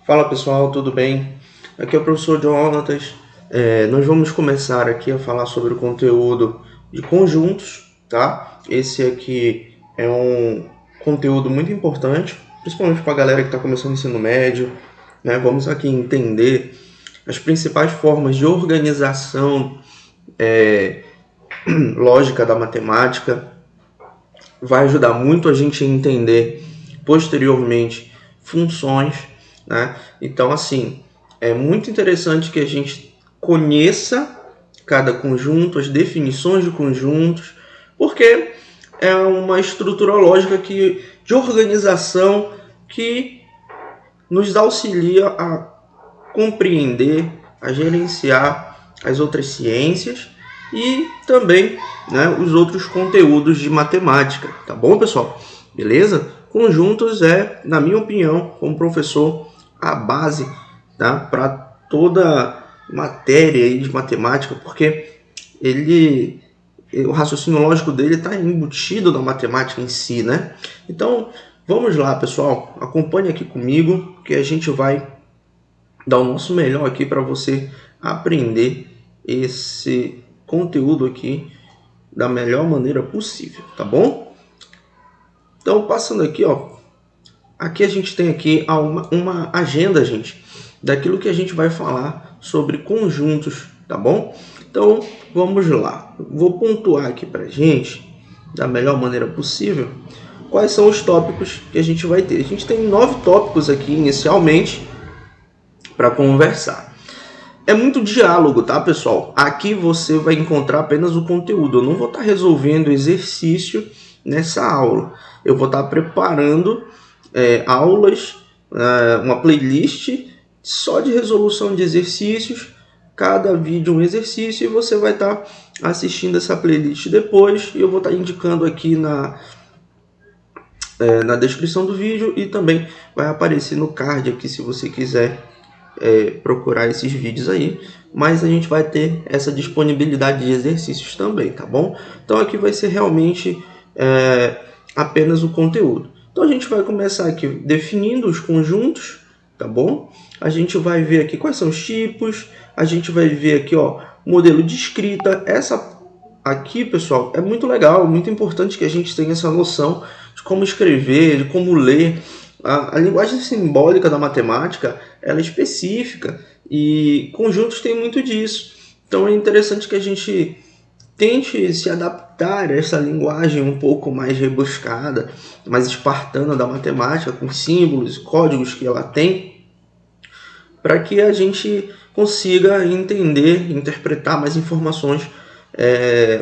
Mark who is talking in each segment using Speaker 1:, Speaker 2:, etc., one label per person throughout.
Speaker 1: Fala pessoal, tudo bem? Aqui é o professor Jonatas. Nós vamos começar aqui a falar sobre o conteúdo de conjuntos, tá? Esse aqui é um conteúdo muito importante, principalmente para a galera que está começando o ensino médio, né? Vamos aqui entender as principais formas de organização lógica da matemática. Vai ajudar muito a gente a entender posteriormente funções, né? Então, assim, é muito interessante que a gente conheça cada conjunto, as definições de conjuntos, porque é uma estrutura lógica de organização que nos auxilia a compreender, a gerenciar as outras ciências e também, né, os outros conteúdos de matemática, tá bom, pessoal? Beleza? Conjuntos é, na minha opinião, como professor, a base, tá, para toda matéria aí de matemática, porque o raciocínio lógico dele está embutido na matemática em si, né? Então, vamos lá, pessoal, acompanhe aqui comigo que a gente vai dar o nosso melhor aqui para você aprender esse conteúdo aqui da melhor maneira possível, tá bom? Então, passando aqui, ó, aqui a gente tem aqui uma agenda, gente, daquilo que a gente vai falar sobre conjuntos, tá bom? Então, vamos lá. Vou pontuar aqui pra gente, da melhor maneira possível, quais são os tópicos que a gente vai ter. A gente tem 9 tópicos aqui inicialmente para conversar. É muito diálogo, tá, pessoal? Aqui você vai encontrar apenas o conteúdo. Eu não vou estar resolvendo exercício nessa aula. Eu vou estar preparando aulas, uma playlist só de resolução de exercícios. Cada vídeo um exercício e você vai estar assistindo essa playlist depois. E eu vou estar indicando aqui na descrição do vídeo e também vai aparecer no card aqui se você quiser procurar esses vídeos aí, mas a gente vai ter essa disponibilidade de exercícios também, tá bom? Então aqui vai ser realmente apenas o conteúdo. Então a gente vai começar aqui definindo os conjuntos, tá bom? A gente vai ver aqui quais são os tipos, a gente vai ver aqui, ó, modelo de escrita. Essa aqui, pessoal, é muito legal, muito importante que a gente tenha essa noção de como escrever, de como ler. A linguagem simbólica da matemática ela é específica e conjuntos tem muito disso. Então é interessante que a gente tente se adaptar a essa linguagem um pouco mais rebuscada, mais espartana da matemática, com símbolos e códigos que ela tem, para que a gente consiga entender, interpretar mais informações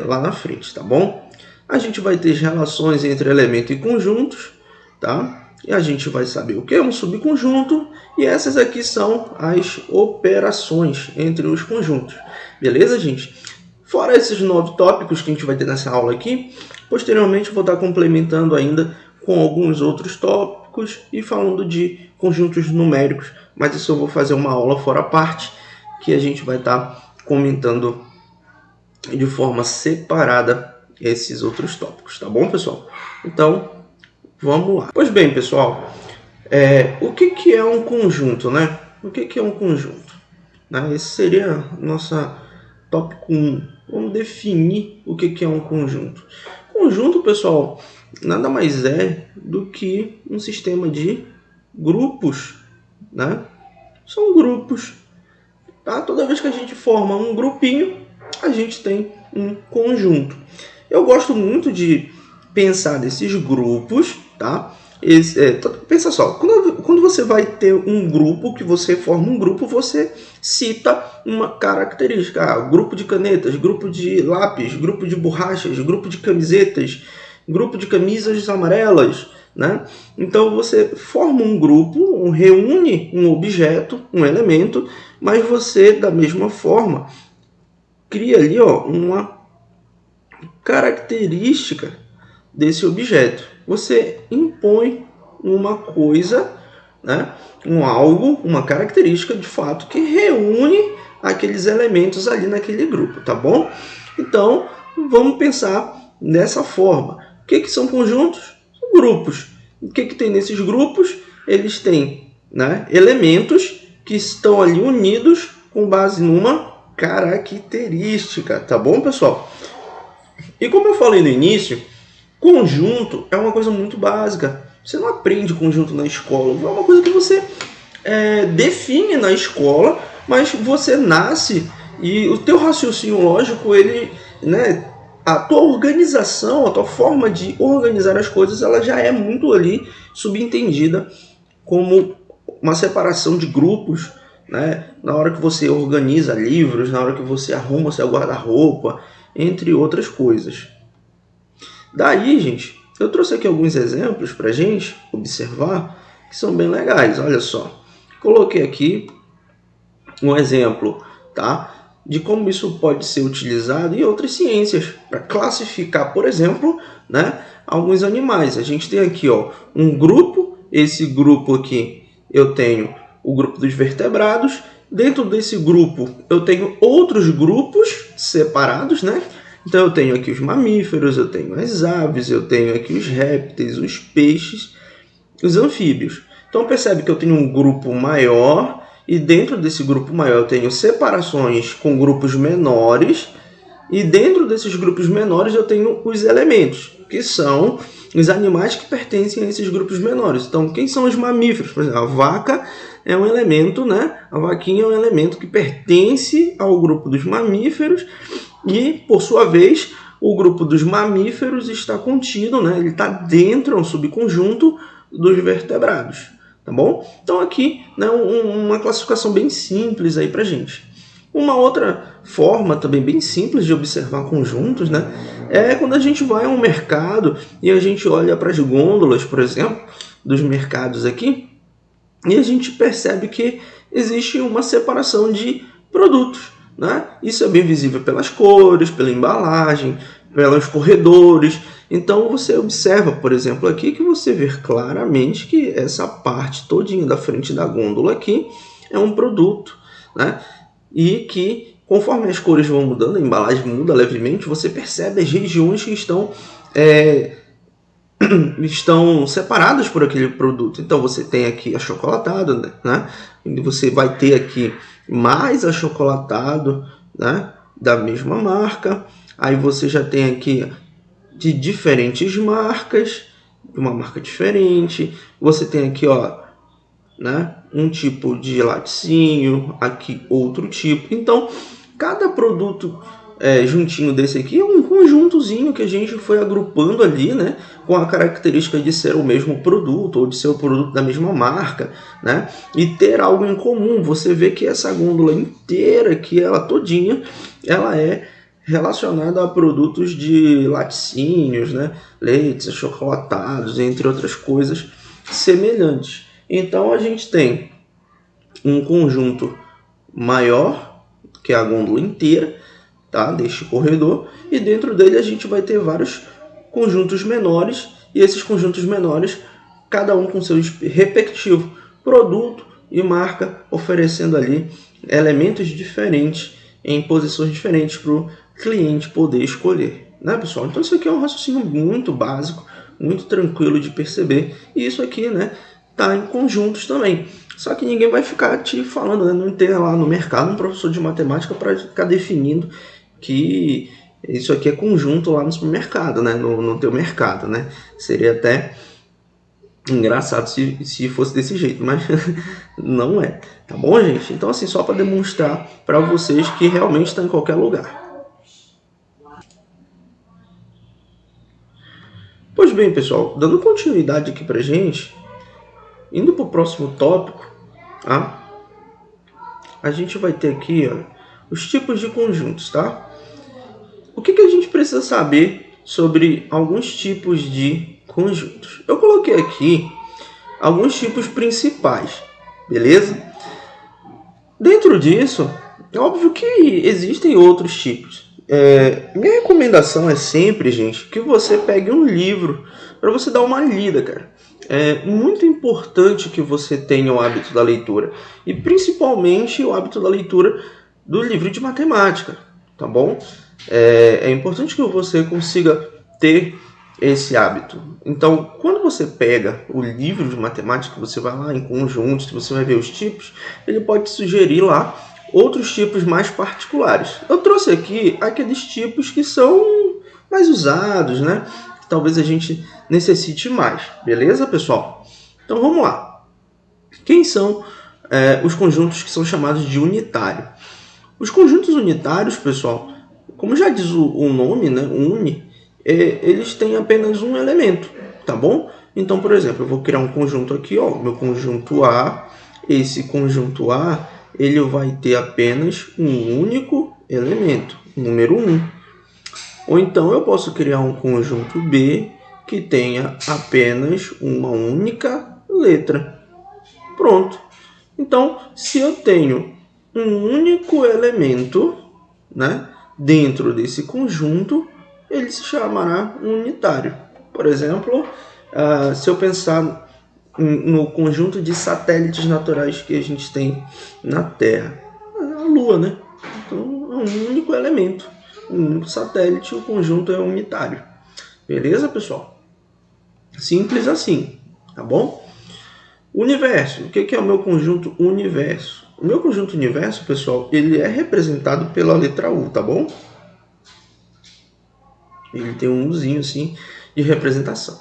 Speaker 1: lá na frente, tá bom? A gente vai ter relações entre elemento e conjuntos, tá? E a gente vai saber o que é um subconjunto e essas aqui são as operações entre os conjuntos. Beleza, gente? Fora esses 9 tópicos que a gente vai ter nessa aula aqui, posteriormente eu vou estar complementando ainda com alguns outros tópicos e falando de conjuntos numéricos, mas isso eu vou fazer uma aula fora parte que a gente vai estar comentando de forma separada esses outros tópicos, tá bom, pessoal? Então, vamos lá. Pois bem, pessoal, o que é um conjunto, né? O que é um conjunto? Esse seria nossa tópico 1. Vamos definir o que é um conjunto. Conjunto, pessoal, nada mais é do que um sistema de grupos, né? São grupos, tá? Toda vez que a gente forma um grupinho, a gente tem um conjunto. Eu gosto muito de pensar nesses grupos, tá? Pensa só, quando você vai ter um grupo, que você forma um grupo, você cita uma característica. Grupo de canetas, grupo de lápis, grupo de borrachas, grupo de camisetas, grupo de camisas amarelas, né? Então você forma um grupo, reúne um objeto, um elemento, mas você, da mesma forma, cria ali, ó, uma característica desse objeto. Você impõe uma coisa, né, algo, uma característica de fato que reúne aqueles elementos ali naquele grupo, tá bom? Então, vamos pensar dessa forma. O que são conjuntos? São grupos. O que tem nesses grupos? Eles têm né, elementos que estão ali unidos com base numa característica, tá bom, pessoal? E como eu falei no início, conjunto é uma coisa muito básica. Você não aprende conjunto na escola, é uma coisa que você define na escola, mas você nasce e o teu raciocínio lógico, ele, né, a tua organização, a tua forma de organizar as coisas, ela já é muito ali subentendida como uma separação de grupos, né? Na hora que você organiza livros, na hora que você arruma seu guarda-roupa, entre outras coisas. Daí, gente, eu trouxe aqui alguns exemplos para a gente observar que são bem legais. Olha só, coloquei aqui um exemplo, tá, de como isso pode ser utilizado em outras ciências para classificar, por exemplo, né, alguns animais. A gente tem aqui, ó, um grupo. Esse grupo aqui eu tenho o grupo dos vertebrados. Dentro desse grupo eu tenho outros grupos separados, né? Então eu tenho aqui os mamíferos, eu tenho as aves, eu tenho aqui os répteis, os peixes, os anfíbios. Então percebe que eu tenho um grupo maior e dentro desse grupo maior eu tenho separações com grupos menores e dentro desses grupos menores eu tenho os elementos, que são os animais que pertencem a esses grupos menores. Então quem são os mamíferos? Por exemplo, a vaca é um elemento, né? A vaquinha é um elemento que pertence ao grupo dos mamíferos e, por sua vez, o grupo dos mamíferos está contido, né? Ele está dentro, é um subconjunto dos vertebrados, tá bom? Então aqui, né, uma classificação bem simples aí pra gente. Uma outra forma também bem simples de observar conjuntos, né, é quando a gente vai a um mercado e a gente olha para as gôndolas, por exemplo, dos mercados aqui, e a gente percebe que existe uma separação de produtos, né? Isso é bem visível pelas cores, pela embalagem, pelos corredores. Então você observa, por exemplo, aqui que você vê claramente que essa parte todinha da frente da gôndola aqui é um produto, né? E que conforme as cores vão mudando, a embalagem muda levemente, você percebe as regiões que estão separadas por aquele produto. Então você tem aqui achocolatado, né? E você vai ter aqui mais achocolatado, né, da mesma marca. Aí você já tem aqui de diferentes marcas, uma marca diferente. Você tem aqui, ó, né, um tipo de laticínio, aqui outro tipo. Então, cada produto juntinho desse aqui é um conjuntozinho que a gente foi agrupando ali, né, com a característica de ser o mesmo produto ou de ser o produto da mesma marca, né, e ter algo em comum. Você vê que essa gôndola inteira aqui, ela todinha, ela é relacionada a produtos de laticínios, né, leites achocolatados, entre outras coisas semelhantes. Então a gente tem um conjunto maior, que é a gôndola inteira, tá, deste corredor, e dentro dele a gente vai ter vários conjuntos menores, e esses conjuntos menores, cada um com seu respectivo produto e marca, oferecendo ali elementos diferentes, em posições diferentes para o cliente poder escolher, né, pessoal? Então isso aqui é um raciocínio muito básico, muito tranquilo de perceber, e isso aqui, né, tá em conjuntos também. Só que ninguém vai ficar te falando, né? Não tem lá no mercado um professor de matemática para ficar definindo que isso aqui é conjunto lá no supermercado, né? No teu mercado, né? Seria até engraçado se fosse desse jeito, mas não é, tá bom, gente? Então, assim, só para demonstrar para vocês que realmente está em qualquer lugar. Pois bem, pessoal, dando continuidade aqui pra gente, indo para o próximo tópico, tá? A gente vai ter aqui, ó, os tipos de conjuntos, tá? O que a gente precisa saber sobre alguns tipos de conjuntos? Eu coloquei aqui alguns tipos principais, beleza? Dentro disso, é óbvio que existem outros tipos. Minha recomendação é sempre, gente, que você pegue um livro para você dar uma lida, cara. É muito importante que você tenha o hábito da leitura. E principalmente o hábito da leitura do livro de matemática, tá bom? É importante que você consiga ter esse hábito. Então, quando você pega o livro de matemática, você vai lá em conjuntos, você vai ver os tipos, ele pode te sugerir lá outros tipos mais particulares. Eu trouxe aqui aqueles tipos que são mais usados, né? Que talvez a gente necessite mais. Beleza, pessoal? Então, vamos lá. Quem são os conjuntos que são chamados de unitário? Os conjuntos unitários, pessoal, como já diz o nome, né, uni, eles têm apenas um elemento, tá bom? Então, por exemplo, eu vou criar um conjunto aqui, ó, meu conjunto A. Esse conjunto A, ele vai ter apenas um único elemento, número 1. Ou então eu posso criar um conjunto B que tenha apenas uma única letra. Pronto. Então, se eu tenho um único elemento, né, dentro desse conjunto, ele se chamará unitário. Por exemplo, se eu pensar no conjunto de satélites naturais que a gente tem na Terra, a Lua, né? Então, é um único elemento, um único satélite, o conjunto é unitário. Beleza, pessoal? Simples assim, tá bom? Universo. O que é o meu conjunto universo? O meu conjunto universo, pessoal, ele é representado pela letra U, tá bom? Ele tem um Uzinho assim de representação.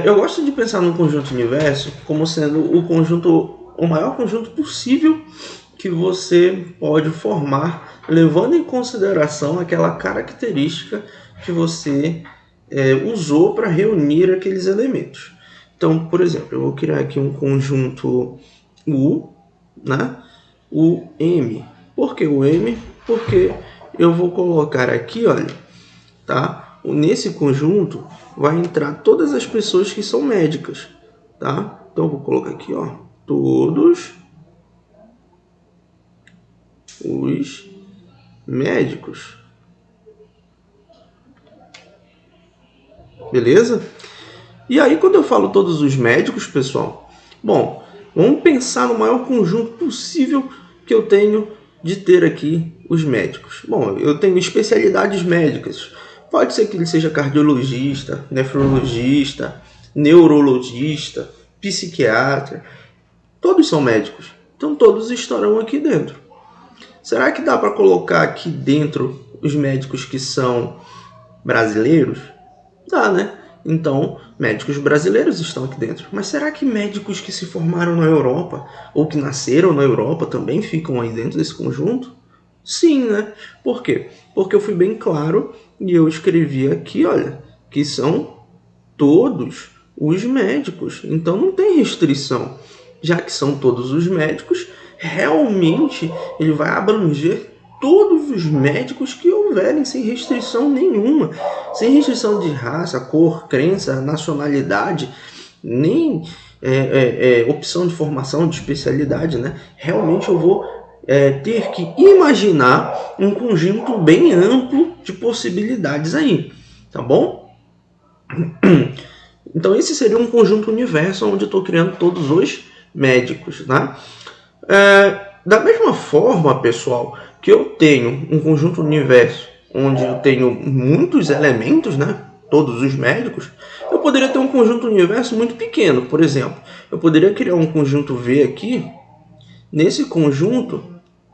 Speaker 1: Eu gosto de pensar no conjunto universo como sendo o maior conjunto possível que você pode formar, levando em consideração aquela característica que você usou para reunir aqueles elementos. Então, por exemplo, eu vou criar aqui um conjunto U, né? O M. Por que o M? Porque eu vou colocar aqui, olha, tá? Nesse conjunto vai entrar todas as pessoas que são médicas, tá? Então eu vou colocar aqui, ó, todos os médicos. Beleza? E aí, quando eu falo todos os médicos, pessoal, bom, vamos pensar no maior conjunto possível que eu tenho de ter aqui os médicos. Bom, eu tenho especialidades médicas. Pode ser que ele seja cardiologista, nefrologista, neurologista, psiquiatra. Todos são médicos. Então, todos estarão aqui dentro. Será que dá para colocar aqui dentro os médicos que são brasileiros? Dá, né? Então, médicos brasileiros estão aqui dentro. Mas será que médicos que se formaram na Europa ou que nasceram na Europa também ficam aí dentro desse conjunto? Sim, né? Por quê? Porque eu fui bem claro e eu escrevi aqui, olha, que são todos os médicos. Então não tem restrição. Já que são todos os médicos, realmente ele vai abranger todos os médicos que houverem, sem restrição nenhuma, sem restrição de raça, cor, crença, nacionalidade, nem opção de formação, de especialidade, né? Realmente eu vou ter que imaginar um conjunto bem amplo de possibilidades aí, tá bom? Então esse seria um conjunto universo onde eu estou criando todos os médicos, né? Da mesma forma, pessoal, que eu tenho um conjunto universo onde eu tenho muitos elementos, né? Todos os médicos, eu poderia ter um conjunto universo muito pequeno. Por exemplo, eu poderia criar um conjunto V aqui. Nesse conjunto,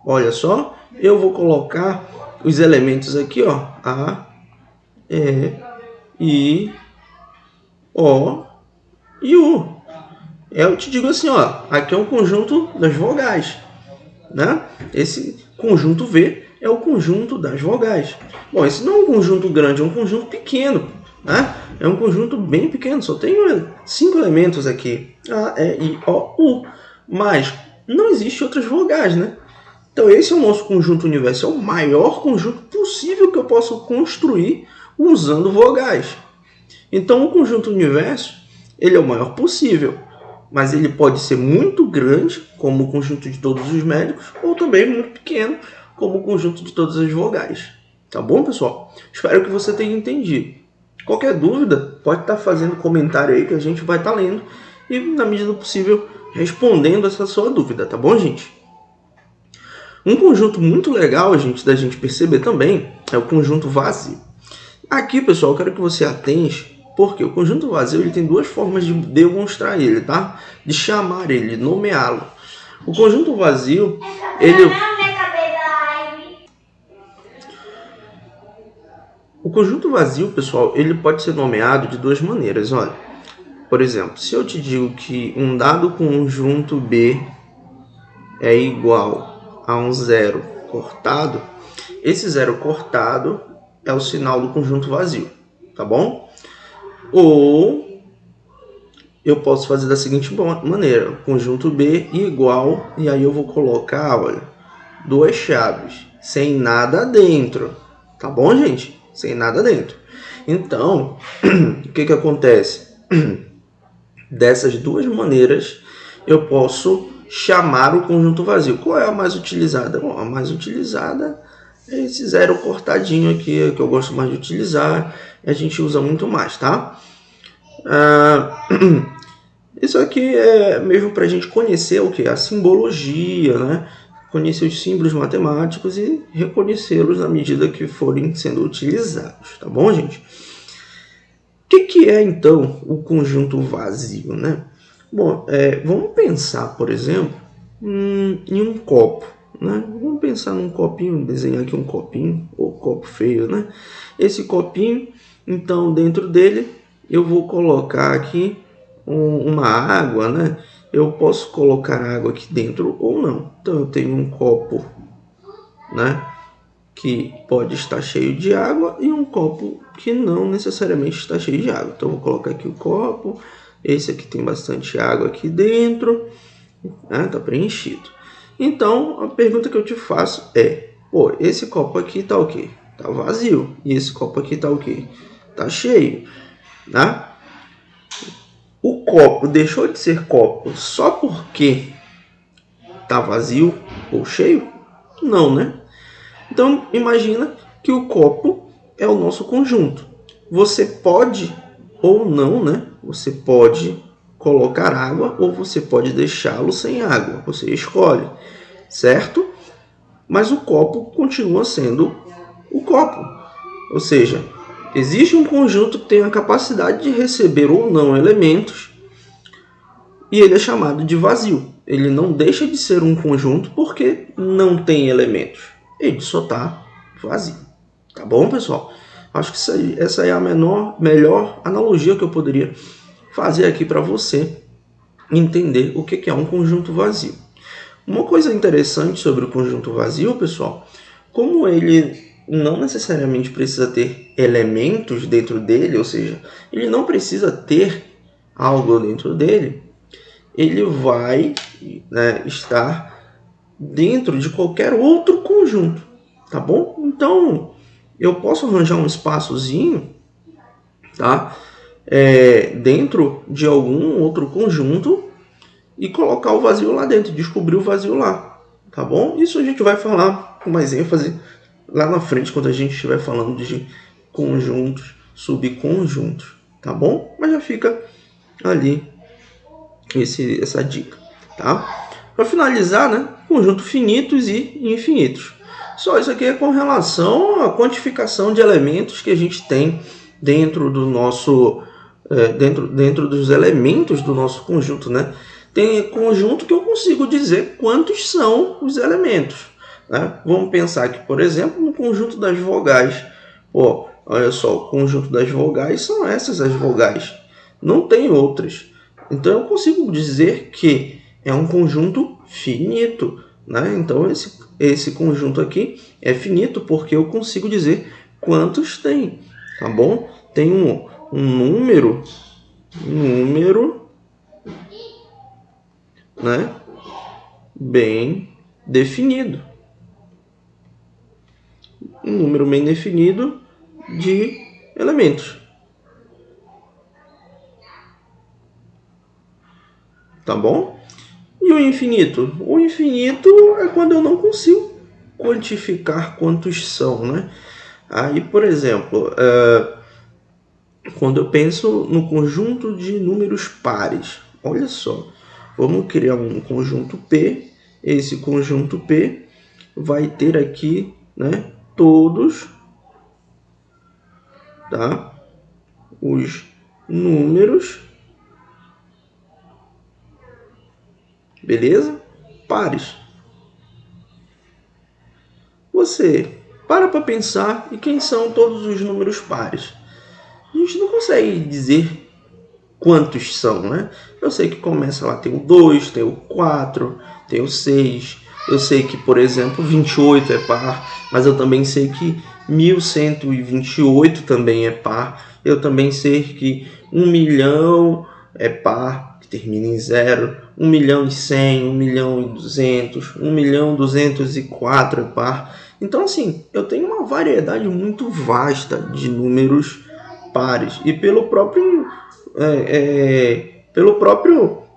Speaker 1: olha só, eu vou colocar os elementos aqui, ó, A, E, I, O e U. Eu te digo assim, ó, aqui é um conjunto das vogais, né? Esse conjunto V é o conjunto das vogais. Bom, esse não é um conjunto grande, é um conjunto pequeno, né? É um conjunto bem pequeno, só tem 5 elementos aqui, A, E, I, O, U. Mas não existe outras vogais, né? Então esse é o nosso conjunto universo, é o maior conjunto possível que eu posso construir usando vogais. Então o conjunto universo, ele é o maior possível, mas ele pode ser muito grande, como o conjunto de todos os médicos, ou também muito pequeno, como o conjunto de todas as vogais. Tá bom, pessoal? Espero que você tenha entendido. Qualquer dúvida, pode estar fazendo comentário aí que a gente vai estar lendo e, na medida do possível, respondendo essa sua dúvida, tá bom, gente? Um conjunto muito legal, gente, da gente perceber também é o conjunto vazio. Aqui, pessoal, eu quero que você atente, porque o conjunto vazio ele tem duas formas de demonstrar ele, tá? De chamar ele, nomeá-lo. O conjunto vazio, O conjunto vazio, pessoal, ele pode ser nomeado de duas maneiras, olha. Por exemplo, se eu te digo que um dado conjunto B é igual a um zero cortado, esse zero cortado é o sinal do conjunto vazio, tá bom? Ou eu posso fazer da seguinte maneira, conjunto B igual, e aí eu vou colocar, olha, duas chaves, sem nada dentro, tá bom, gente? Sem nada dentro. Então, o que acontece? Dessas duas maneiras, eu posso chamar o conjunto vazio. Qual é a mais utilizada? Bom, a mais utilizada é esse zero cortadinho aqui, que eu gosto mais de utilizar. A gente usa muito mais, tá? Isso aqui é mesmo para a gente conhecer o que? A simbologia, né? Conhecer os símbolos matemáticos e reconhecê-los na medida que forem sendo utilizados, tá bom, gente? O que é, então, o conjunto vazio, né? Bom, vamos pensar, por exemplo, em um copo, né? Vamos pensar num copinho, desenhar aqui um copinho, ou copo feio, né? Esse copinho, então, dentro dele, eu vou colocar aqui uma água, né? Eu posso colocar água aqui dentro ou não. Então, eu tenho um copo, né? Que pode estar cheio de água e um copo que não necessariamente está cheio de água. Então, eu vou colocar aqui o copo. Esse aqui tem bastante água aqui dentro, né? Tá preenchido. Então, a pergunta que eu te faço é: pô, esse copo aqui tá o quê? Tá vazio. E esse copo aqui tá o quê? Tá cheio, né? O copo deixou de ser copo só porque tá vazio ou cheio? Não, né? Então, imagina que o copo é o nosso conjunto. Você pode ou não, né? Você pode colocar água ou você pode deixá-lo sem água. Você escolhe, certo? Mas o copo continua sendo o copo. Ou seja, existe um conjunto que tem a capacidade de receber ou não elementos e ele é chamado de vazio. Ele não deixa de ser um conjunto porque não tem elementos. Ele só está vazio. Tá bom, pessoal? Acho que essa é a melhor analogia que eu poderia fazer aqui para você entender o que é um conjunto vazio. Uma coisa interessante sobre o conjunto vazio, pessoal, como ele não necessariamente precisa ter elementos dentro dele, ou seja, ele não precisa ter algo dentro dele, ele vai, né, estar dentro de qualquer outro conjunto, tá bom? Então, eu posso arranjar um espaçozinho, tá? Dentro de algum outro conjunto e colocar o vazio lá dentro, descobrir o vazio lá, tá bom? Isso a gente vai falar com mais ênfase lá na frente, quando a gente estiver falando de conjuntos, subconjuntos, tá bom? Mas já fica ali essa dica, tá? Para finalizar, né? Conjunto finitos e infinitos. Só isso aqui é com relação à quantificação de elementos que a gente tem dentro do nosso dentro dos elementos do nosso conjunto, né? Tem conjunto que eu consigo dizer quantos são os elementos, né? Vamos pensar aqui, por exemplo, no conjunto das vogais. Pô, olha só, o conjunto das vogais são essas as vogais, não tem outras. Então eu consigo dizer que é um conjunto finito, né? Então esse conjunto aqui é finito porque eu consigo dizer quantos tem, tá bom? Tem um número, né? Bem definido, um número bem definido de elementos, tá bom? E o infinito? O infinito é quando eu não consigo quantificar quantos são, né? Aí, por exemplo, quando eu penso no conjunto de números pares, olha só, vamos criar um conjunto P. Esse conjunto P vai ter aqui, né, todos tá? Os números, beleza? Pares. Você para pensar e quem são todos os números pares. A gente não consegue dizer quantos são, né? Eu sei que começa lá, tem o 2, tem o 4, tem o 6. Eu sei que, por exemplo, 28 é par, mas eu também sei que 1128 também é par. Eu também sei que 1 milhão é par, que termina em 0. 1 milhão e 100, 1 milhão e 200, 1 milhão e 204 é par. Então, assim, eu tenho uma variedade muito vasta de números pares. E pelo próprio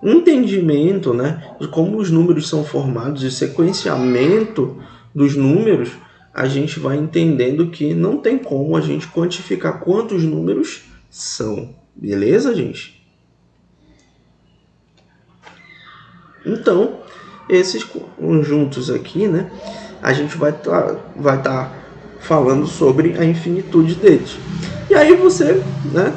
Speaker 1: entendimento, né, de como os números são formados e sequenciamento dos números, a gente vai entendendo que não tem como a gente quantificar quantos números são. Beleza, gente? Então, esses conjuntos aqui, né, a gente vai tá falando sobre a infinitude deles. E aí você, né,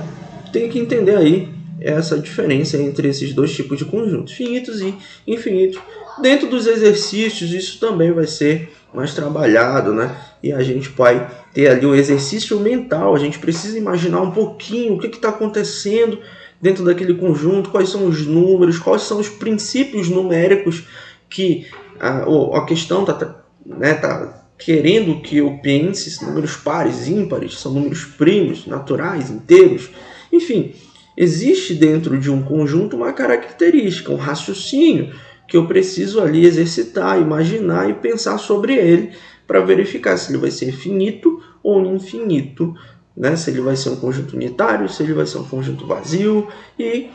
Speaker 1: tem que entender aí essa diferença entre esses dois tipos de conjuntos, finitos e infinitos. Dentro dos exercícios, isso também vai ser mais trabalhado, né? E a gente vai ter ali um exercício mental. A gente precisa imaginar um pouquinho o que está acontecendo dentro daquele conjunto, quais são os números, quais são os princípios numéricos que a questão está querendo que eu pense. Números pares, ímpares, são números primos, naturais, inteiros. Enfim, existe dentro de um conjunto uma característica, um raciocínio que eu preciso ali exercitar, imaginar e pensar sobre ele para verificar se ele vai ser finito ou infinito, né? Se ele vai ser um conjunto unitário, se ele vai ser um conjunto vazio e,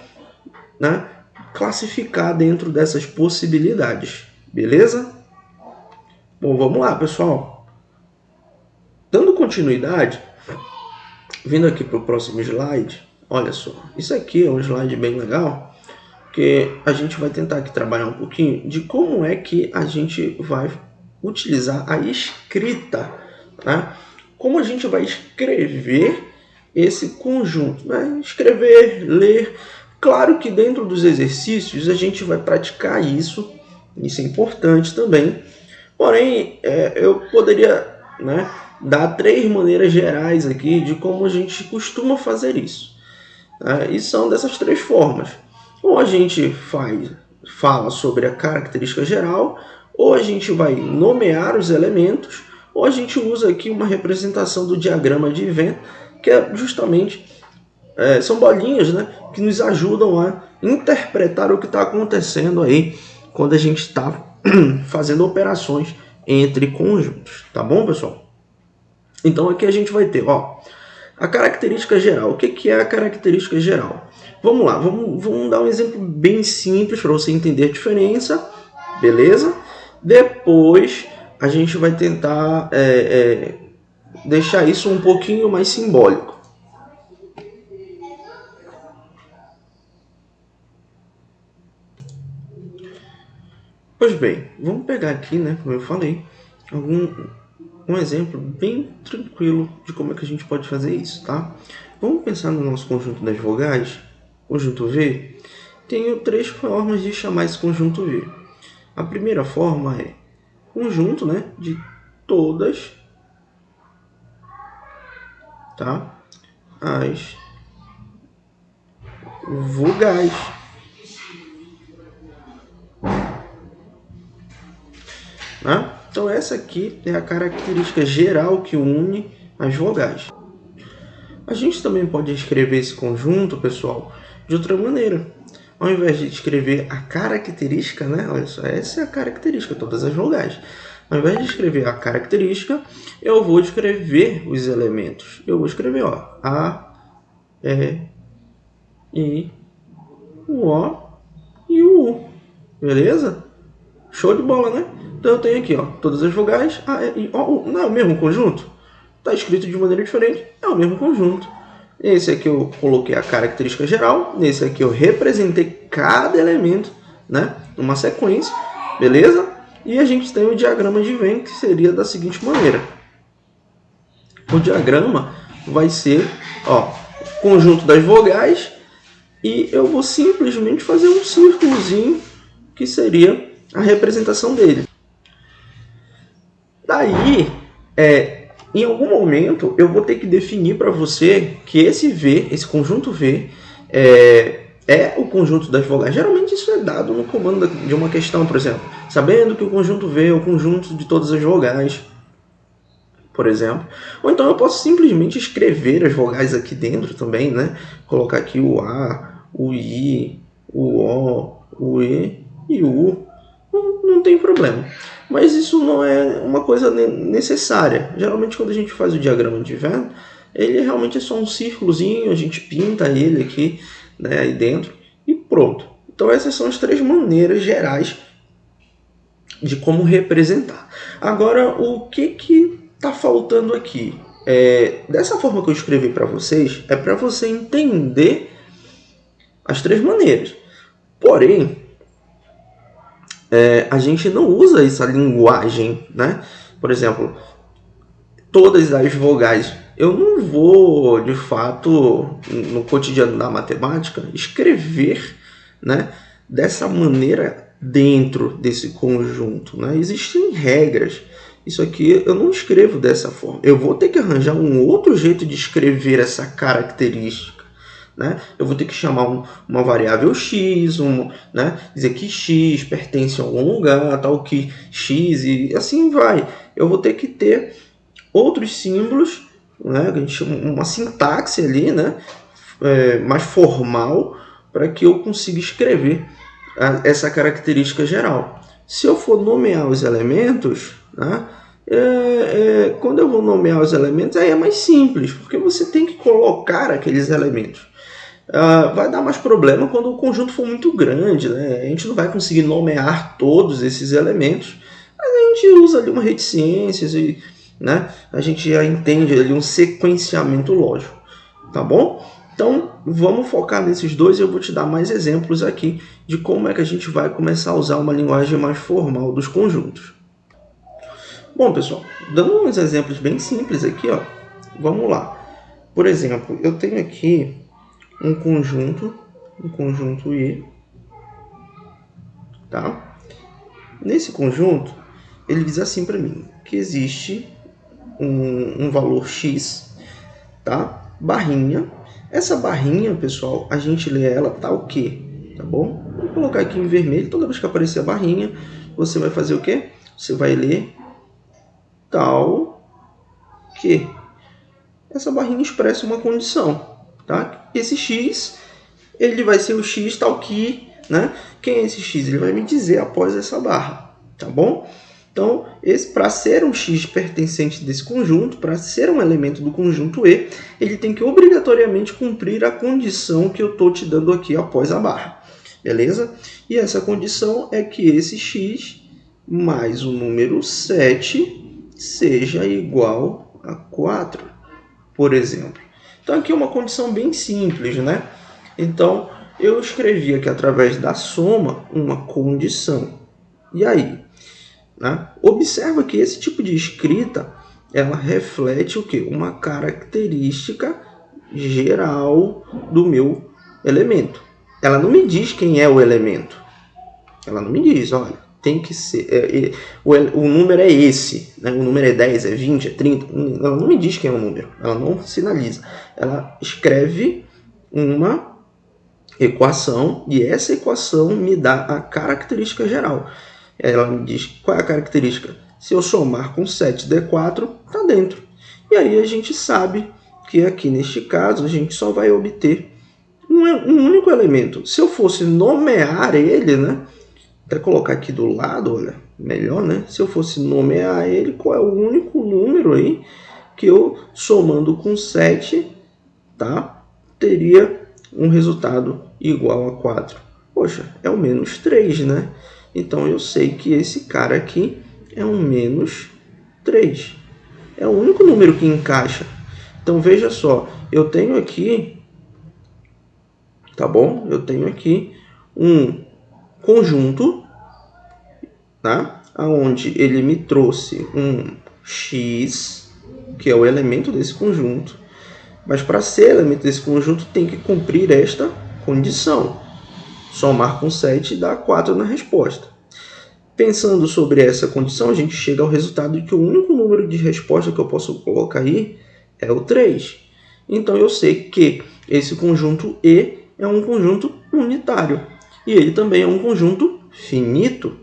Speaker 1: né, classificar dentro dessas possibilidades, beleza? Bom, vamos lá, pessoal. Dando continuidade, vindo aqui para o próximo slide, olha só, isso aqui é um slide bem legal, porque a gente vai tentar aqui trabalhar um pouquinho de como é que a gente vai utilizar a escrita, né? Como a gente vai escrever esse conjunto, né? Escrever, ler. Claro que dentro dos exercícios a gente vai praticar isso é importante também. Porém, eu poderia, né, dar 3 maneiras gerais aqui de como a gente costuma fazer isso. E são dessas 3 formas. Ou a gente fala sobre a característica geral, ou a gente vai nomear os elementos, ou a gente usa aqui uma representação do diagrama de Venn, que é justamente são bolinhas, né, que nos ajudam a interpretar o que está acontecendo aí quando a gente está fazendo operações entre conjuntos. Tá bom, pessoal? Então aqui a gente vai ter, a característica geral. O que é a característica geral? Vamos lá, vamos dar um exemplo bem simples para você entender a diferença, beleza? Depois a gente vai tentar deixar isso um pouquinho mais simbólico. Pois bem, vamos pegar aqui, né, como eu falei, um exemplo bem tranquilo de como é que a gente pode fazer isso, tá? Vamos pensar no nosso conjunto das vogais, conjunto V. Tenho 3 formas de chamar esse conjunto V. A primeira forma é conjunto, né, de todas, tá, as vogais. Né? Então essa aqui é a característica geral que une as vogais. A gente também pode escrever esse conjunto, pessoal, de outra maneira. Ao invés de escrever a característica, né? Olha só, essa é a característica, todas as vogais. Ao invés de escrever a característica, eu vou escrever os elementos. Eu vou escrever, A, E, I, o O e o U. Beleza? Show de bola, né? Então eu tenho aqui, todas as vogais, A, E, I, O, U. Não é o mesmo conjunto? Está escrito de maneira diferente, é o mesmo conjunto. Esse aqui eu coloquei a característica geral, nesse aqui eu representei cada elemento, né, numa sequência, beleza? E a gente tem o diagrama de Venn, que seria da seguinte maneira. O diagrama vai ser ó, conjunto das vogais, e eu vou simplesmente fazer um círculozinho que seria a representação dele. Daí, em algum momento, eu vou ter que definir para você que esse V, esse conjunto V, é o conjunto das vogais. Geralmente isso é dado no comando de uma questão, por exemplo. Sabendo que o conjunto V é o conjunto de todas as vogais, por exemplo. Ou então eu posso simplesmente escrever as vogais aqui dentro também, né? Colocar aqui o A, o I, o O, o E e o U. Não tem problema. Mas isso não é uma coisa necessária. Geralmente quando a gente faz o diagrama de Venn, ele realmente é só um círculozinho, a gente pinta ele aqui, né, aí dentro e pronto. Então essas são as três maneiras gerais de como representar. Agora, o que está faltando aqui? Dessa forma que eu escrevi para vocês, é para você entender as três maneiras. Porém, a gente não usa essa linguagem, né? Por exemplo, todas as vogais. Eu não vou, de fato, no cotidiano da matemática, escrever, né, dessa maneira dentro desse conjunto, né? Existem regras. Isso aqui eu não escrevo dessa forma. Eu vou ter que arranjar um outro jeito de escrever essa característica, né? Eu vou ter que chamar uma variável x, né? Dizer que x pertence a algum lugar, tal que x, e assim vai. Eu vou ter que ter outros símbolos, né? A gente chama uma sintaxe ali, né? Mais formal, para que eu consiga escrever essa característica geral. Se eu for nomear os elementos, né? Quando eu vou nomear os elementos, aí é mais simples, porque você tem que colocar aqueles elementos. Vai dar mais problema quando o conjunto for muito grande, né? A gente não vai conseguir nomear todos esses elementos, mas a gente usa ali uma reticências e, né, a gente já entende ali um sequenciamento lógico, tá bom? Então vamos focar nesses dois e eu vou te dar mais exemplos aqui de como é que a gente vai começar a usar uma linguagem mais formal dos conjuntos. Bom, pessoal, dando uns exemplos bem simples aqui, ó, vamos lá. Por exemplo, eu tenho aqui um conjunto I, tá? Nesse conjunto, ele diz assim para mim, que existe um valor x, tá? Barrinha. Essa barrinha, pessoal, a gente lê ela tal que, tá bom? Vou colocar aqui em vermelho, toda vez que aparecer a barrinha, você vai fazer o quê? Você vai ler tal que. Essa barrinha expressa uma condição, tá? Esse x, ele vai ser o x tal que, né? Quem é esse x? Ele vai me dizer após essa barra, tá bom? Então, para ser um x pertencente desse conjunto, para ser um elemento do conjunto E, ele tem que obrigatoriamente cumprir a condição que eu estou te dando aqui após a barra, beleza? E essa condição é que esse x mais o número 7 seja igual a 4, por exemplo. Então, aqui é uma condição bem simples, né? Então, eu escrevi aqui através da soma uma condição. E aí? Né? Observa que esse tipo de escrita, ela reflete o quê? Uma característica geral do meu elemento. Ela não me diz quem é o elemento. Ela não me diz, olha, tem que ser... o número é esse, né? O número é 10, é 20, é 30. Ela não me diz quem é o número. Ela não sinaliza. Ela escreve uma equação e essa equação me dá a característica geral. Ela me diz qual é a característica. Se eu somar com 7d4, está dentro. E aí a gente sabe que aqui neste caso a gente só vai obter um único elemento. Se eu fosse nomear ele, né? Até colocar aqui do lado, olha, melhor, né? Se eu fosse nomear ele, qual é o único número aí que eu, somando com 7, tá? Teria um resultado igual a 4. Poxa, é o menos 3, né? Então eu sei que esse cara aqui é um menos 3. É o único número que encaixa. Então veja só, eu tenho aqui, tá bom? Eu tenho aqui um conjunto, tá? Onde ele me trouxe um x, que é o elemento desse conjunto, Mas para ser elemento desse conjunto tem que cumprir esta condição. Somar com 7 dá 4 na resposta. Pensando sobre essa condição, a gente chega ao resultado de que o único número de resposta que eu posso colocar aí é o 3. Então eu sei que esse conjunto E é um conjunto unitário. E ele também é um conjunto finito.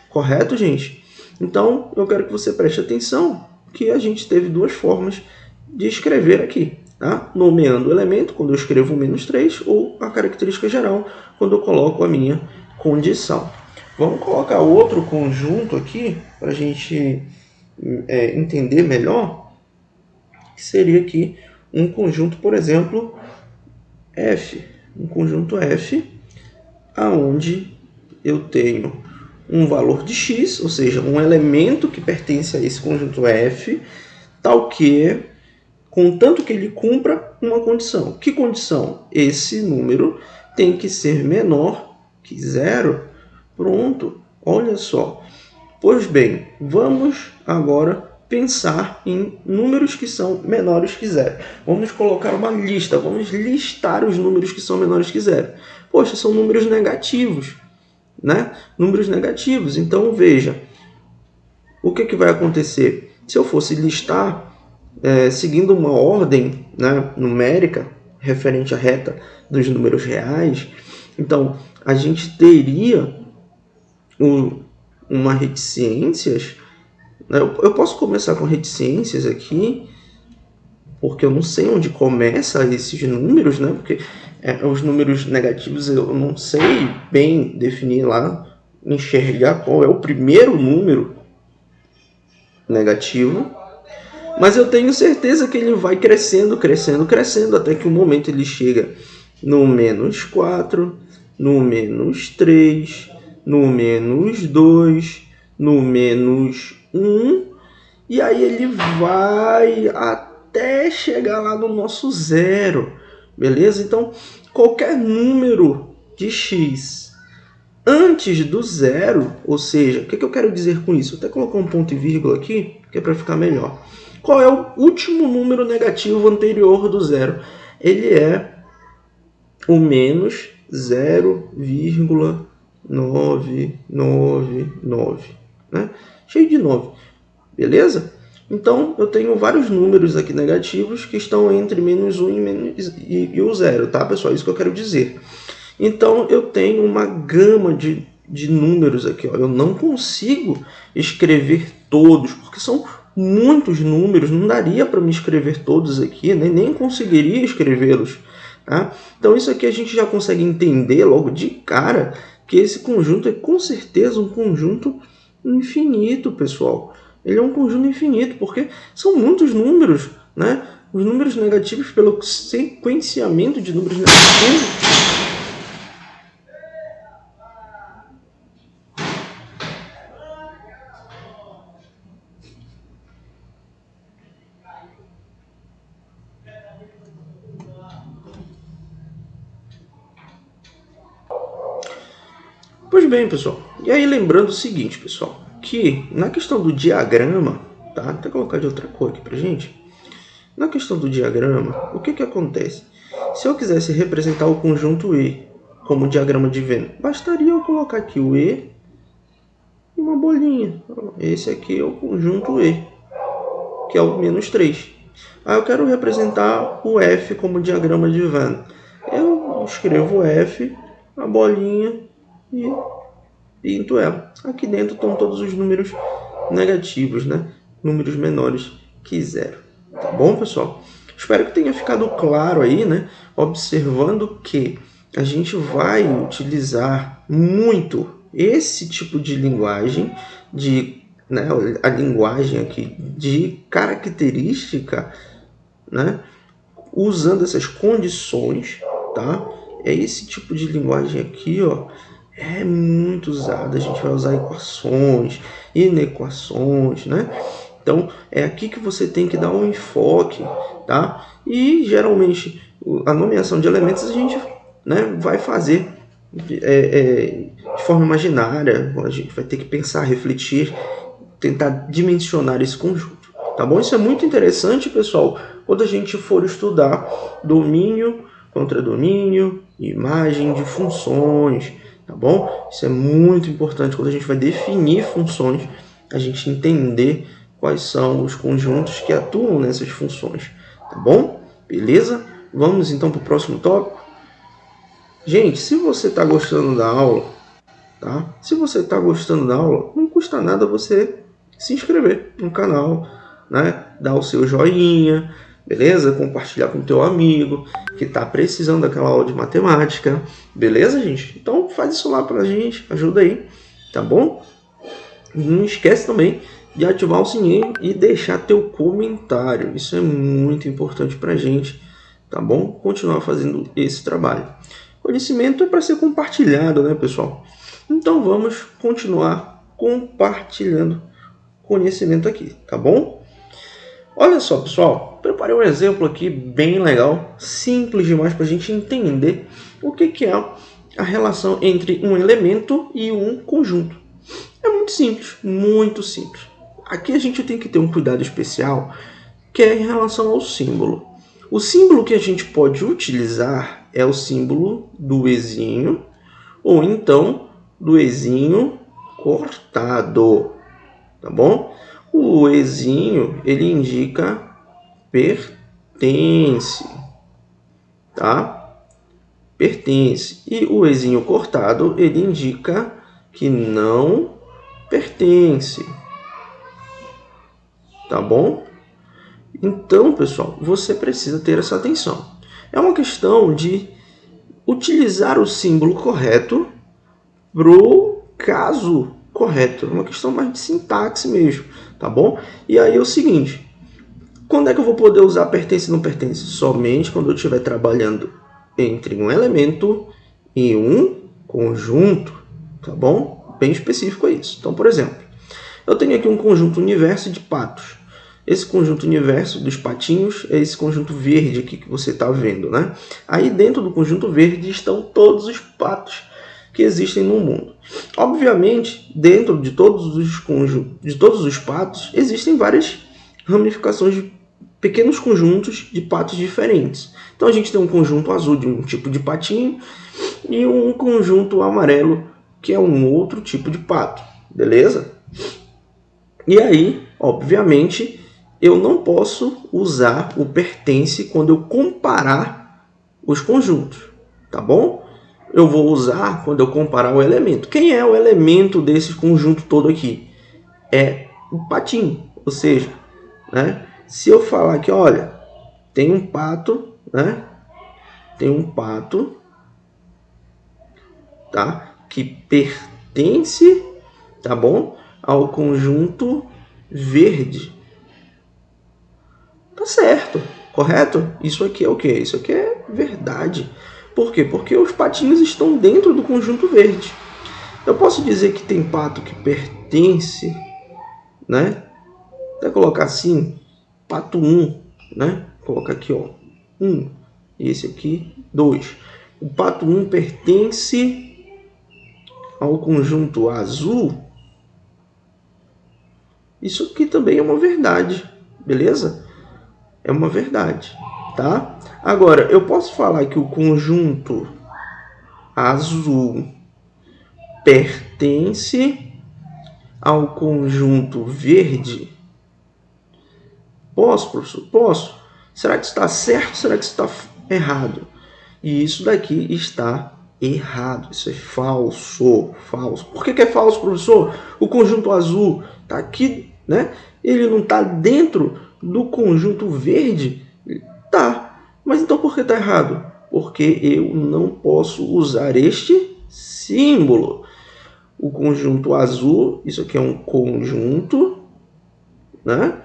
Speaker 1: Correto, gente? Então eu quero que você preste atenção que a gente teve duas formas de escrever aqui. Tá? Nomeando o elemento, quando eu escrevo menos 3, ou a característica geral, quando eu coloco a minha condição. Vamos colocar outro conjunto aqui para a gente entender melhor, que seria aqui um conjunto, por exemplo, F. Um conjunto F, aonde eu tenho um valor de x, ou seja, um elemento que pertence a esse conjunto F, tal que, contanto que ele cumpra uma condição. Que condição? Esse número tem que ser menor que 0. Pronto, olha só. Pois bem, vamos agora pensar em números que são menores que 0. Vamos colocar uma lista, vamos listar os números que são menores que 0. Poxa, são números negativos, né? Números negativos. Então, veja, o que vai acontecer? Se eu fosse listar, seguindo uma ordem, né, numérica, referente à reta dos números reais, então, a gente teria uma reticências. Eu posso começar com reticências aqui, porque eu não sei onde começa esses números, né? Porque os números negativos eu não sei bem definir lá, enxergar qual é o primeiro número negativo, mas eu tenho certeza que ele vai crescendo, crescendo, crescendo, até que um momento ele chega no menos 4, no menos 3, no menos 2, no menos 1, e aí ele vai até chegar lá no nosso zero, beleza? Então, qualquer número de x antes do zero, ou seja, o que eu quero dizer com isso? Vou até colocar um ponto e vírgula aqui, que é para ficar melhor. Qual é o último número negativo anterior do zero? Ele é o menos 0,999, né? Cheio de 9, beleza? Então, eu tenho vários números aqui negativos que estão entre menos 1 e o zero, tá, pessoal? Isso que eu quero dizer. Então, eu tenho uma gama de números aqui. Ó. Eu não consigo escrever todos, porque são muitos números, não daria para me escrever todos aqui, né? Nem conseguiria escrevê-los. Tá? Então, isso aqui a gente já consegue entender logo de cara que esse conjunto é com certeza um conjunto infinito, pessoal. Ele é um conjunto infinito, porque são muitos números, né? Os números negativos, pelo sequenciamento de números negativos, Pois bem, pessoal, e aí lembrando o seguinte, pessoal, que na questão do diagrama, tá? Vou até colocar de outra cor aqui pra gente. Na questão do diagrama, o que acontece? Se eu quisesse representar o conjunto E como diagrama de Venn, bastaria eu colocar aqui o E e uma bolinha. Esse aqui é o conjunto E, que é o menos 3. Aí eu quero representar o F como diagrama de Venn. Eu escrevo F, a bolinha, e pinto ela. Aqui dentro estão todos os números negativos, né? Números menores que 0. Tá bom, pessoal? Espero que tenha ficado claro aí, né? Observando que a gente vai utilizar muito esse tipo de linguagem, né? A linguagem aqui de característica, né? Usando essas condições, tá? É esse tipo de linguagem aqui, ó, é muito usada. A gente vai usar equações, inequações, né? Então, é aqui que você tem que dar um enfoque, tá? E, geralmente, a nomeação de elementos a gente, né, vai fazer de forma imaginária. A gente vai ter que pensar, refletir, tentar dimensionar esse conjunto, tá bom? Isso é muito interessante, pessoal, quando a gente for estudar domínio contra domínio, imagem de funções, tá bom? Isso é muito importante quando a gente vai definir funções, a gente entender quais são os conjuntos que atuam nessas funções, tá bom? Beleza? Vamos então para o próximo tópico. Gente, se você está gostando da aula, tá? Se você está gostando da aula, não custa nada você se inscrever no canal, né? Dar o seu joinha, beleza? Compartilhar com o teu amigo que está precisando daquela aula de matemática, beleza, gente? Então faz isso lá pra gente, ajuda aí, tá bom? Não esquece também de ativar o sininho e deixar teu comentário. Isso é muito importante pra gente, tá bom? Continuar fazendo esse trabalho. Conhecimento é para ser compartilhado, né, pessoal? Então vamos continuar compartilhando conhecimento aqui, tá bom? Olha só, pessoal, preparei um exemplo aqui bem legal, simples demais para a gente entender o que é a relação entre um elemento e um conjunto. É muito simples, muito simples. Aqui a gente tem que ter um cuidado especial, que é em relação ao símbolo. O símbolo que a gente pode utilizar é o símbolo do ezinho, ou então do ezinho cortado, tá bom? O ezinho, ele indica pertence, tá? Pertence. E o ezinho cortado, ele indica que não pertence, tá bom? Então, pessoal, você precisa ter essa atenção. É uma questão de utilizar o símbolo correto para o caso correto. É uma questão mais de sintaxe mesmo, tá bom? E aí é o seguinte, quando é que eu vou poder usar pertence e não pertence? Somente quando eu estiver trabalhando entre um elemento e um conjunto, tá bom? Bem específico é isso. Então, por exemplo, eu tenho aqui um conjunto universo de patos. Esse conjunto universo dos patinhos é esse conjunto verde aqui que você está vendo, né? Aí dentro do conjunto verde estão todos os patos que existem no mundo. Obviamente, dentro de todos os patos, existem várias ramificações de pequenos conjuntos de patos diferentes. Então a gente tem um conjunto azul de um tipo de patinho e um conjunto amarelo que é um outro tipo de pato, beleza? E aí, obviamente, eu não posso usar o pertence quando eu comparar os conjuntos, tá bom? Eu vou usar quando eu comparar o elemento. Quem é o elemento desse conjunto todo aqui? É o patinho, ou seja, né? Se eu falar que, olha, tem um pato, né? Tem um pato, tá? Que pertence, tá bom? Ao conjunto verde. Tá certo, correto? Isso aqui é o quê? Isso aqui é verdade. Por quê? Porque os patinhos estão dentro do conjunto verde. Eu posso dizer que tem pato que pertence, né? Até colocar assim, pato 1, né? Colocar aqui, ó, 1. E esse aqui, 2. O pato 1 pertence ao conjunto azul. Isso aqui também é uma verdade, beleza? É uma verdade, tá? Agora, eu posso falar que o conjunto azul pertence ao conjunto verde? Posso, professor? Posso. Será que está certo ou será que está errado? E isso daqui está errado. Isso é falso. Falso. Por que é falso, professor? O conjunto azul está aqui, né? Ele não está dentro do conjunto verde? Tá. Mas então por que está errado? Porque eu não posso usar este símbolo. O conjunto azul, isso aqui é um conjunto, né?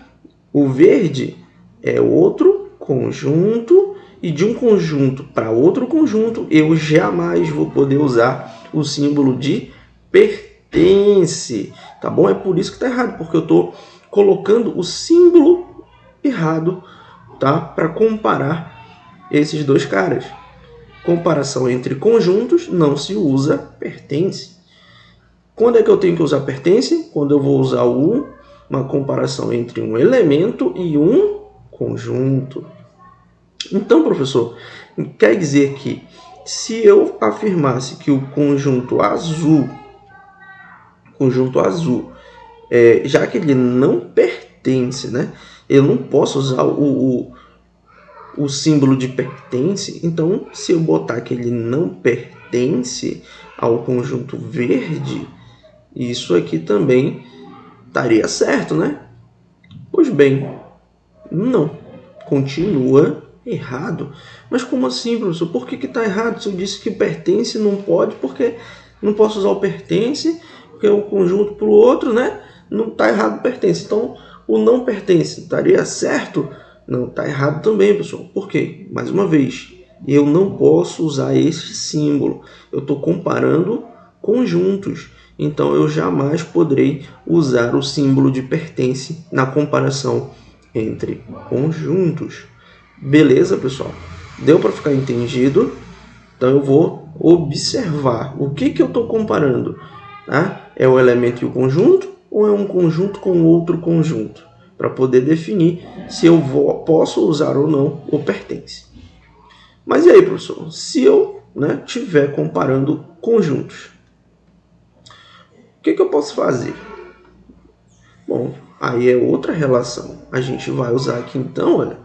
Speaker 1: O verde é outro conjunto, e de um conjunto para outro conjunto, eu jamais vou poder usar o símbolo de pertence, tá bom? É por isso que está errado, porque eu estou colocando o símbolo errado, tá? Para comparar esses dois caras. Comparação entre conjuntos, não se usa pertence. Quando é que eu tenho que usar pertence? Quando eu vou usar uma comparação entre um elemento e um conjunto. Então, professor, quer dizer que se eu afirmasse que o conjunto azul, já que ele não pertence, né? Eu não posso usar o símbolo de pertence. Então, se eu botar que ele não pertence ao conjunto verde, isso aqui também estaria certo, né? Pois bem, não. Continua errado. Mas como assim, professor? Por que está errado? Se eu disse que pertence, não pode, porque não posso usar o pertence, porque é um conjunto para o outro, né? Não está errado o pertence. Então, o não pertence estaria certo? Não, está errado também, pessoal. Por quê? Mais uma vez, eu não posso usar esse símbolo. Eu estou comparando conjuntos. Então, eu jamais poderei usar o símbolo de pertence na comparação entre conjuntos. Beleza, pessoal? Deu para ficar entendido? Então, eu vou observar. O que eu estou comparando? Tá? É o elemento e o conjunto ou é um conjunto com outro conjunto? Para poder definir se eu posso usar ou não o pertence. Mas e aí, professor? Se eu estiver comparando conjuntos, o que eu posso fazer? Bom, aí é outra relação. A gente vai usar aqui então, olha,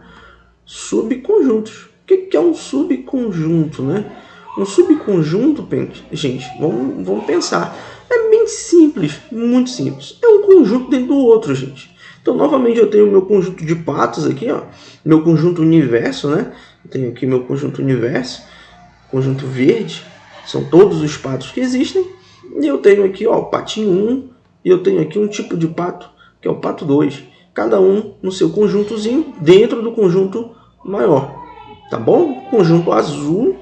Speaker 1: subconjuntos. O que é um subconjunto, né? Um subconjunto, gente, vamos pensar. É bem simples, muito simples. É um conjunto dentro do outro, gente. Então, novamente, eu tenho meu conjunto de patos aqui, ó, meu conjunto universo, né? Eu tenho aqui meu conjunto universo, conjunto verde, são todos os patos que existem. E eu tenho aqui, ó, o patinho 1, e eu tenho aqui um tipo de pato, que é o pato 2. Cada um no seu conjuntozinho, dentro do conjunto maior. Tá bom? Conjunto azul,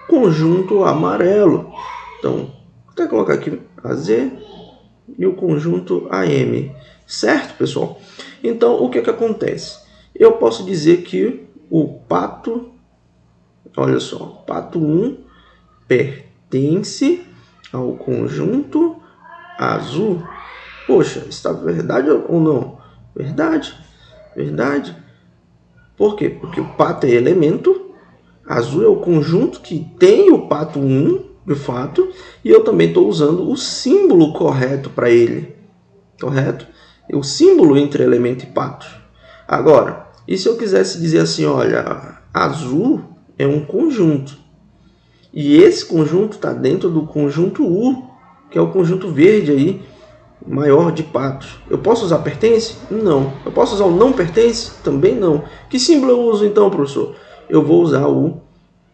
Speaker 1: conjunto amarelo. Então, vou até colocar aqui AZ e o conjunto AM. Certo, pessoal? Então, o que acontece? Eu posso dizer que o pato, olha só, pato 1 pertence ao conjunto azul. Poxa, está verdade ou não? Verdade, verdade. Por quê? Porque o pato é elemento, azul é o conjunto que tem o pato 1, de fato, e eu também estou usando o símbolo correto para ele, correto? O símbolo entre elemento e pato. Agora, e se eu quisesse dizer assim, olha, azul é um conjunto, e esse conjunto está dentro do conjunto U, que é o conjunto verde aí, maior de patos. Eu posso usar pertence? Não. Eu posso usar o não pertence? Também não. Que símbolo eu uso então, professor? Eu vou usar o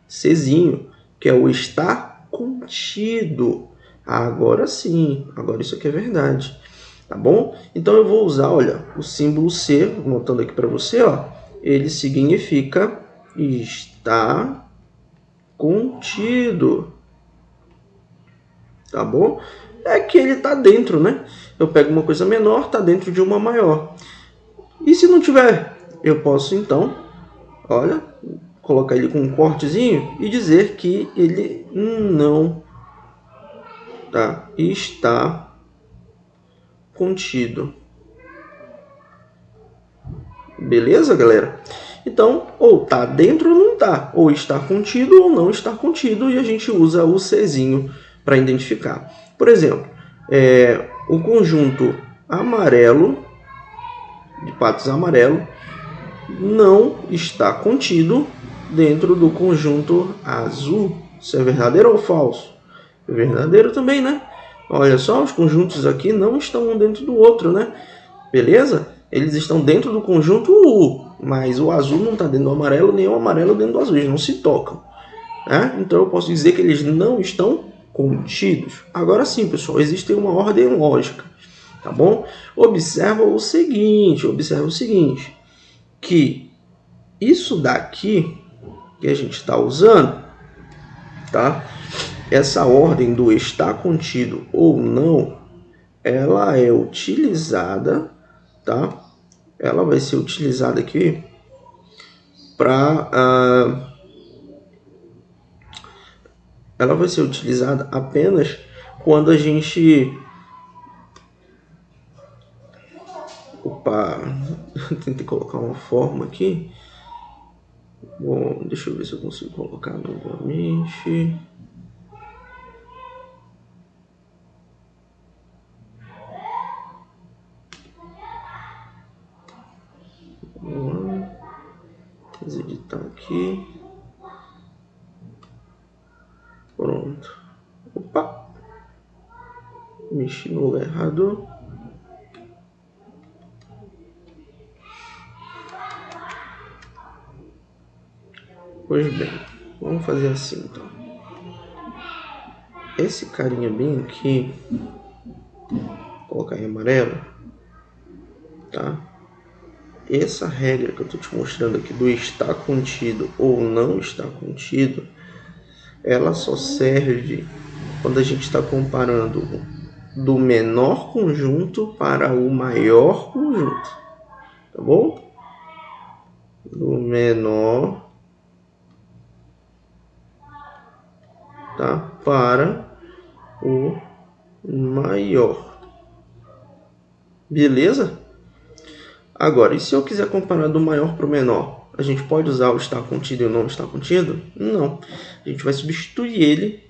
Speaker 1: Czinho, que é o está contido. Agora sim, agora isso aqui é verdade. Tá bom? Então eu vou usar, olha, o símbolo C, notando aqui para você, ó, ele significa está contido. Tá bom? É que ele está dentro, né? Eu pego uma coisa menor, está dentro de uma maior. E se não tiver, eu posso então, olha, colocar ele com um cortezinho e dizer que ele não está contido. Beleza, galera? Então, ou está dentro ou não está, ou está contido ou não está contido, e a gente usa o Czinho para identificar. Por exemplo, o conjunto amarelo, de patos amarelo, não está contido dentro do conjunto azul. Isso é verdadeiro ou falso? É verdadeiro também, né? Olha só, os conjuntos aqui não estão um dentro do outro, né? Beleza? Eles estão dentro do conjunto U, mas o azul não está dentro do amarelo, nem o amarelo dentro do azul. Eles não se tocam. Né? Então eu posso dizer que eles não estão contidos. Agora sim, pessoal, existe uma ordem lógica. Tá bom? Observa o seguinte, que isso daqui que a gente está usando, tá? Essa ordem do está contido ou não, ela é utilizada, tá? Ela vai ser utilizada aqui para ela vai ser utilizada apenas quando a gente Opa, tentei colocar uma forma aqui. Bom, deixa eu ver se eu consigo colocar novamente. Vamos lá. Vou editar aqui. Pronto. Opa! Mexi no lugar errado. Pois bem, vamos fazer assim então. Esse carinha bem aqui, vou colocar em amarelo, tá? Essa regra que eu tô te mostrando aqui do está contido ou não está contido, ela só serve quando a gente está comparando do menor conjunto para o maior conjunto, tá bom? Do menor, tá, para o maior, beleza? Agora, e se eu quiser comparar do maior para o menor, a gente pode usar o está contido e o não está contido? Não, a gente vai substituir ele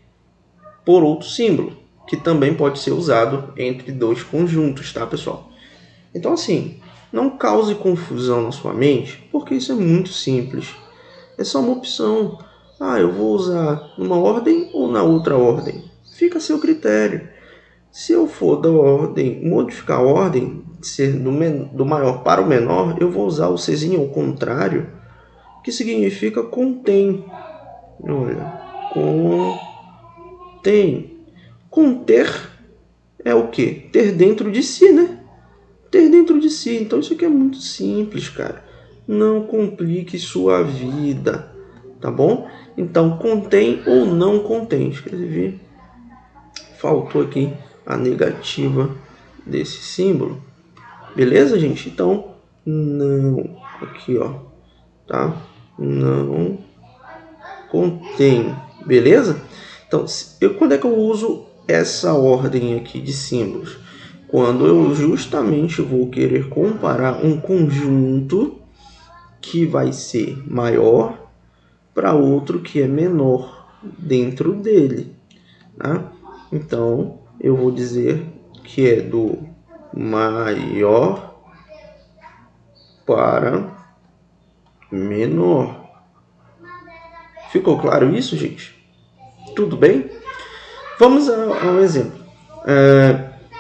Speaker 1: por outro símbolo, que também pode ser usado entre dois conjuntos, tá, pessoal? Então, assim, não cause confusão na sua mente, porque isso é muito simples. É só uma opção. Ah, eu vou usar numa ordem ou na outra ordem? Fica a seu critério. Se eu for da ordem, modificar a ordem, ser do maior para o menor, eu vou usar o Czinho ao contrário, que significa contém. Olha, contém. Conter é o quê? Ter dentro de si, né? Ter dentro de si. Então isso aqui é muito simples, cara. Não complique sua vida, tá bom? Então contém ou não contém. Escrevi. Faltou aqui a negativa desse símbolo. Beleza, gente? Então, não. Aqui, ó. Tá? Não contém. Beleza? Então, quando é que eu uso essa ordem aqui de símbolos? Quando eu justamente vou querer comparar um conjunto que vai ser maior para outro que é menor dentro dele, tá? Então, eu vou dizer que é do maior para menor. Ficou claro isso, gente? Tudo bem? Vamos a um exemplo.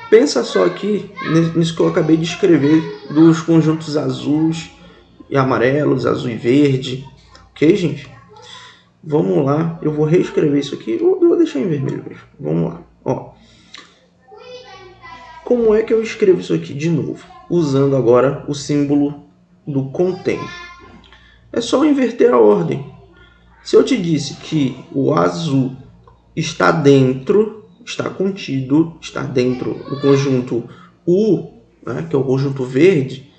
Speaker 1: Pensa só aqui nisso que eu acabei de escrever dos conjuntos azuis e amarelos, azul e verde. Ok, gente? Vamos lá. Eu vou reescrever isso aqui. Eu vou deixar em vermelho mesmo. Vamos lá. Ó. Como é que eu escrevo isso aqui de novo? Usando agora o símbolo do contém. É só inverter a ordem. Se eu te disse que o azul está dentro, está contido, está dentro do conjunto U, né, que é o conjunto verde,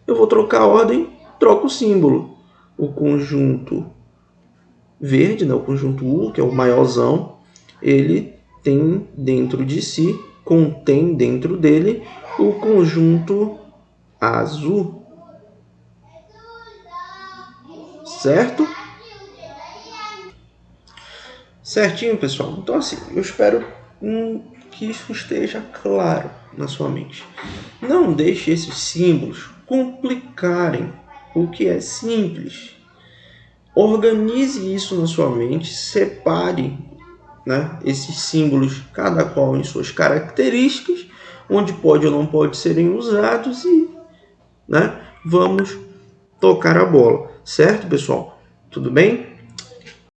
Speaker 1: eu vou trocar a ordem, troco o símbolo. O conjunto verde, né, o conjunto U, que é o maiorzão, ele tem dentro de si, contém dentro dele o conjunto azul. Certo? Certinho, pessoal? Então, assim, eu espero que isso esteja claro na sua mente. Não deixe esses símbolos complicarem o que é simples. Organize isso na sua mente, separe, né, esses símbolos, cada qual em suas características, onde pode ou não pode serem usados e, né, vamos tocar a bola. Certo, pessoal? Tudo bem?